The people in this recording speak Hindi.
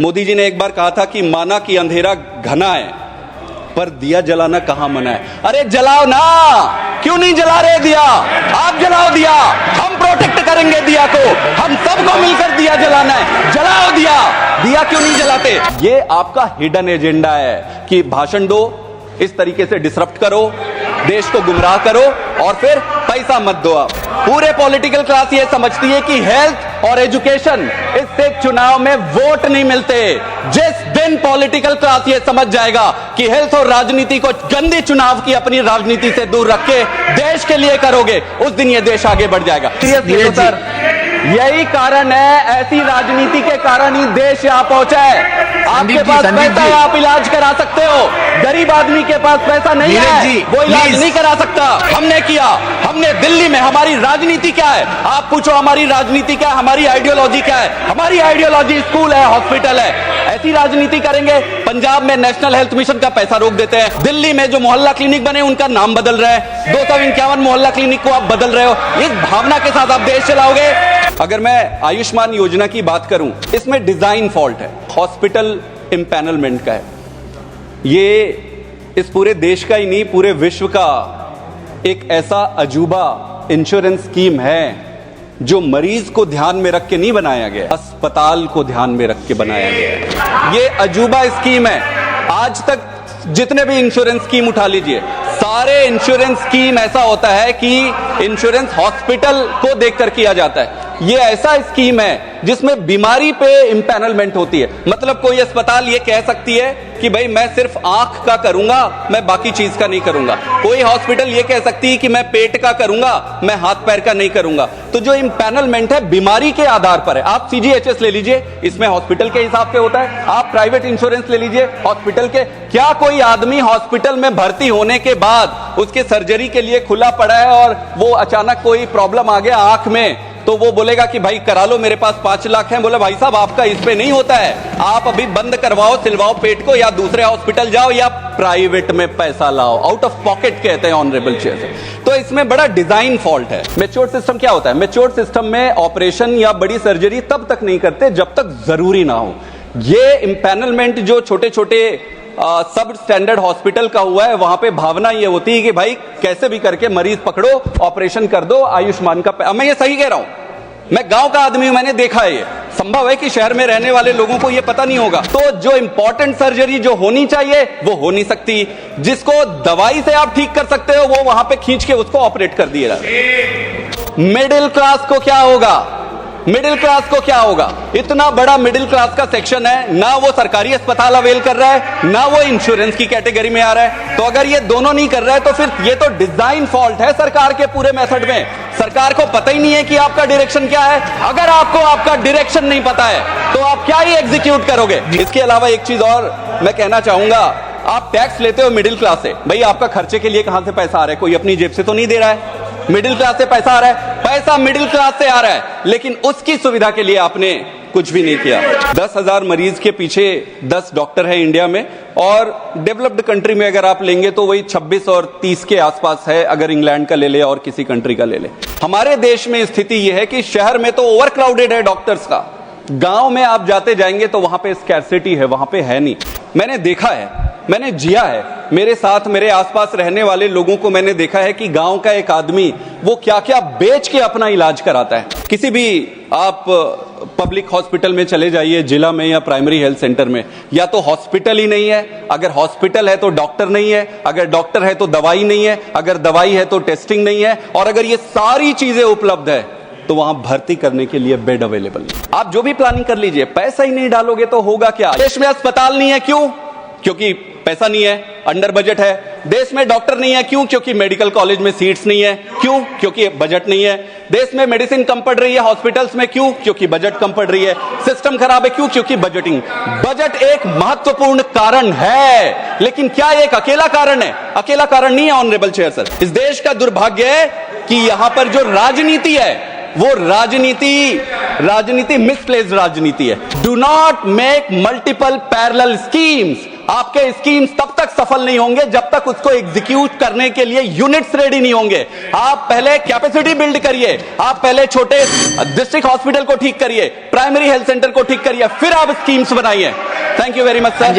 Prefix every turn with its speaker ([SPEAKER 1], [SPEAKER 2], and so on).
[SPEAKER 1] मोदी जी ने एक बार कहा था कि माना कि अंधेरा घना है पर दिया जलाना कहां मना है। अरे जलाओ ना, क्यों नहीं जला रहे दिया? आप जलाओ दिया, हम प्रोटेक्ट करेंगे दिया को, हम सबको मिलकर दिया जलाना है। जलाओ दिया, दिया क्यों नहीं जलाते? ये आपका हिडन एजेंडा है कि भाषण दो, इस तरीके से डिसरप्ट करो, देश को गुमराह करो और फिर पैसा मत दो। आप पूरे पॉलिटिकल क्लास ये समझती है कि हेल्थ और एजुकेशन, इससे चुनाव में वोट नहीं मिलते। जिस दिन पॉलिटिकल क्लास ये समझ जाएगा कि हेल्थ और राजनीति को गंदी चुनाव की अपनी राजनीति से दूर रख के देश के लिए करोगे, उस दिन ये देश आगे बढ़ जाएगा। सीरियसली सर, यही कारण है, ऐसी राजनीति के कारण ही देश यहां पहुंचा है। आपके पास पैसा है, आप इलाज करा सकते हो, गरीब आदमी के पास पैसा नहीं है, वो इलाज नहीं करा सकता। हमने किया, हमने दिल्ली में, हमारी राजनीति क्या है? आप पूछो हमारी राजनीति क्या है, हमारी आइडियोलॉजी क्या है? हमारी आइडियोलॉजी स्कूल है, हॉस्पिटल है। ऐसी राजनीति करेंगे, पंजाब में नेशनल हेल्थ मिशन का पैसा रोक देते हैं, दिल्ली में जो मोहल्ला क्लिनिक बने उनका नाम बदल रहे हैं, 251 मोहल्ला क्लिनिक को आप बदल रहे हो। इस भावना के साथ आप देश चलाओगे? अगर मैं आयुष्मान योजना की बात करूं, इसमें डिजाइन फॉल्ट है, हॉस्पिटल इम्पैनलमेंट का है। ये इस पूरे देश का ही नहीं, पूरे विश्व का एक ऐसा अजूबा इंश्योरेंस स्कीम है जो मरीज को ध्यान में रख के नहीं बनाया गया, अस्पताल को ध्यान में रख के बनाया गया है। ये अजूबा स्कीम है। आज तक जितने भी इंश्योरेंस स्कीम उठा लीजिए, सारे इंश्योरेंस स्कीम ऐसा होता है कि इंश्योरेंस हॉस्पिटल को देखकर किया जाता है। ये ऐसा स्कीम है जिसमें बीमारी पे इम्पैनलमेंट होती है। मतलब कोई अस्पताल ये कह सकती है कि भाई मैं सिर्फ आंख का करूंगा, मैं बाकी चीज का नहीं करूंगा। कोई हॉस्पिटल ये कह सकती है कि मैं पेट का करूंगा, मैं हाथ पैर का नहीं करूंगा। तो जो इम्पैनलमेंट है बीमारी के आधार पर है। आप सीजीएचएस ले लीजिए, इसमें हॉस्पिटल के हिसाब से होता है। आप प्राइवेट इंश्योरेंस ले लीजिए, हॉस्पिटल के। क्या कोई आदमी हॉस्पिटल में भर्ती होने के बाद उसके सर्जरी के लिए खुला पड़ा है और वो अचानक कोई प्रॉब्लम आ गया आंख में, तो वो बोलेगा कि भाई करा लो, मेरे पास 5 लाख है? बोले भाई साहब आपका इस पे नहीं होता है, आप अभी बंद करवाओ, सिलवाओ पेट को, या दूसरे हॉस्पिटल जाओ या प्राइवेट में पैसा लाओ। आउट ऑफ पॉकेट कहते हैं ऑनरेबल चेयर। तो इसमें बड़ा डिजाइन फॉल्ट है। मैच्योर सिस्टम क्या होता है? मैच्योर सिस्टम में ऑपरेशन या बड़ी सर्जरी तब तक नहीं करते जब तक जरूरी ना हो। ये इम्पैनलमेंट जो छोटे छोटे सब स्टैंडर्ड हॉस्पिटल का हुआ है, वहां पे भावना ये होती है कि भाई कैसे भी करके मरीज पकड़ो, ऑपरेशन कर दो, आयुष्मान का। मैं ये सही कह रहा हूं, मैं गांव का आदमी हूं, मैंने देखा है। ये संभव है कि शहर में रहने वाले लोगों को ये पता नहीं होगा। तो जो इंपॉर्टेंट सर्जरी जो होनी चाहिए वो हो नहीं सकती। जिसको दवाई से आप ठीक कर सकते हो, वो वहां पे खींच के उसको ऑपरेट कर दिया। मिडिल क्लास को क्या होगा? मिडिल क्लास को क्या होगा? इतना बड़ा मिडिल क्लास का सेक्शन है, ना वो सरकारी अस्पताल अवेल कर रहा है, ना वो इंश्योरेंस की कैटेगरी में आ रहा है। तो अगर ये दोनों नहीं कर रहा है तो फिर ये तो डिजाइन फॉल्ट है सरकार के पूरे मेथड में। सरकार को पता ही नहीं है कि आपका डायरेक्शन क्या है। अगर आपको आपका डायरेक्शन नहीं पता है तो आप क्या ही एग्जीक्यूट करोगे? इसके अलावा एक चीज और मैं कहना चाहूंगा, आप टैक्स लेते हो मिडिल क्लास से, भाई आपका खर्चे के लिए कहां से पैसा आ रहा है? कोई अपनी जेब से तो नहीं दे रहा है। मिडिल क्लास से पैसा आ रहा है, पैसा मिडिल क्लास से आ रहा है, लेकिन उसकी सुविधा के लिए आपने कुछ भी नहीं किया। 10,000 मरीज के पीछे 10 डॉक्टर है इंडिया में, और डेवलप्ड कंट्री में अगर आप लेंगे तो वही 26 और 30 के आसपास है, अगर इंग्लैंड का ले ले और किसी कंट्री का ले ले। हमारे देश में स्थिति यह है कि शहर में तो ओवरक्राउडेड है डॉक्टर्स का, गांव में आप जाते जाएंगे तो वहां पे स्कैर्सिटी है, वहां पे है नहीं। मैंने देखा है, मैंने जिया है, मेरे साथ मेरे आसपास रहने वाले लोगों को मैंने देखा है कि गांव का एक आदमी वो क्या क्या बेच के अपना इलाज कराता है। किसी भी आप पब्लिक हॉस्पिटल में चले जाइए, जिला में या प्राइमरी हेल्थ सेंटर में, या तो हॉस्पिटल ही नहीं है, अगर हॉस्पिटल है तो डॉक्टर नहीं है, अगर डॉक्टर है तो दवाई नहीं है, अगर दवाई है तो टेस्टिंग नहीं है, और अगर ये सारी चीजें उपलब्ध है तो वहां भर्ती करने के लिए बेड अवेलेबल नहीं। आप जो भी प्लानिंग कर लीजिए, पैसा ही नहीं डालोगे तो होगा क्या? देश में अस्पताल नहीं है, क्यों? क्योंकि पैसा नहीं है, अंडर बजट है। देश में डॉक्टर नहीं है, क्यों? क्योंकि मेडिकल कॉलेज में सीट्स नहीं है, क्यों? क्योंकि बजट नहीं है। देश में मेडिसिन कम पड़ रही है हॉस्पिटल्स में, क्यों? क्योंकि बजट कम पड़ रही है। सिस्टम खराब है, क्यों? क्योंकि बजटिंग। बजट एक महत्वपूर्ण कारण है, लेकिन क्या एक अकेला कारण है? अकेला कारण नहीं है ऑनरेबल चेयर सर। इस देश का दुर्भाग्य है कि यहां पर जो राजनीति है वो राजनीति मिसप्लेस्ड राजनीति है। Do not make multiple parallel schemes आपके स्कीम्स तब तक सफल नहीं होंगे जब तक उसको एग्जीक्यूट करने के लिए यूनिट्स रेडी नहीं होंगे। आप पहले कैपेसिटी बिल्ड करिए, आप पहले छोटे डिस्ट्रिक्ट हॉस्पिटल को ठीक करिए, प्राइमरी हेल्थ सेंटर को ठीक करिए, फिर आप स्कीम्स बनाइए। Thank you very much sir.